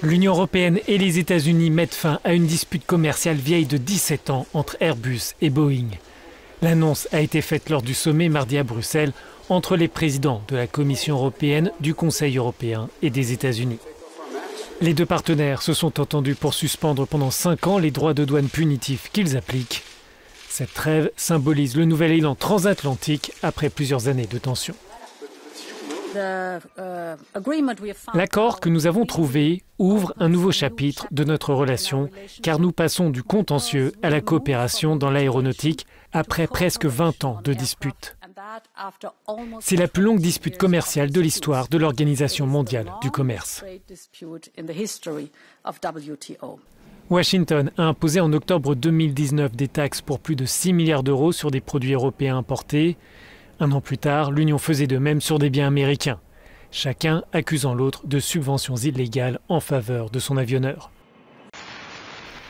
L'Union européenne et les États-Unis mettent fin à une dispute commerciale vieille de 17 ans entre Airbus et Boeing. L'annonce a été faite lors du sommet mardi à Bruxelles entre les présidents de la Commission européenne, du Conseil européen et des États-Unis. Les deux partenaires se sont entendus pour suspendre pendant 5 ans les droits de douane punitifs qu'ils appliquent. Cette trêve symbolise le nouvel élan transatlantique après plusieurs années de tensions. L'accord que nous avons trouvé ouvre un nouveau chapitre de notre relation, car nous passons du contentieux à la coopération dans l'aéronautique après presque 20 ans de disputes. C'est la plus longue dispute commerciale de l'histoire de l'Organisation mondiale du commerce. Washington a imposé en octobre 2019 des taxes pour plus de 6 milliards d'euros sur des produits européens importés. Un an plus tard, l'Union faisait de même sur des biens américains, chacun accusant l'autre de subventions illégales en faveur de son avionneur.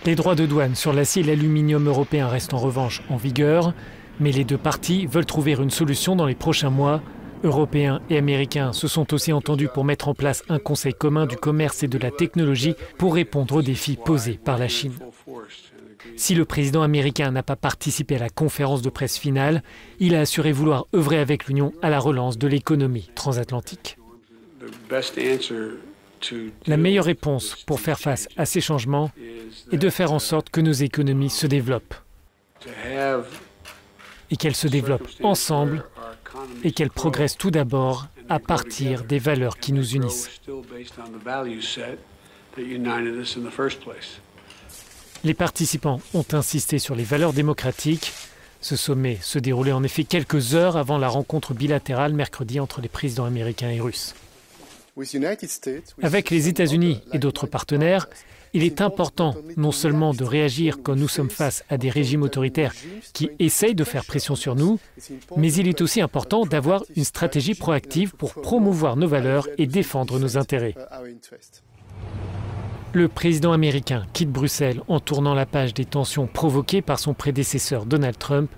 Les droits de douane sur l'acier et l'aluminium européen restent en revanche en vigueur, mais les deux parties veulent trouver une solution dans les prochains mois. Européens et Américains se sont aussi entendus pour mettre en place un conseil commun du commerce et de la technologie pour répondre aux défis posés par la Chine. Si le président américain n'a pas participé à la conférence de presse finale, il a assuré vouloir œuvrer avec l'Union à la relance de l'économie transatlantique. La meilleure réponse pour faire face à ces changements est de faire en sorte que nos économies se développent. Et qu'elles se développent ensemble et qu'elles progressent tout d'abord à partir des valeurs qui nous unissent. Les participants ont insisté sur les valeurs démocratiques. Ce sommet se déroulait en effet quelques heures avant la rencontre bilatérale mercredi entre les présidents américains et russes. Avec les États-Unis et d'autres partenaires, il est important non seulement de réagir quand nous sommes face à des régimes autoritaires qui essayent de faire pression sur nous, mais il est aussi important d'avoir une stratégie proactive pour promouvoir nos valeurs et défendre nos intérêts. Le président américain quitte Bruxelles en tournant la page des tensions provoquées par son prédécesseur Donald Trump,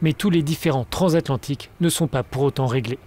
mais tous les différends transatlantiques ne sont pas pour autant réglés.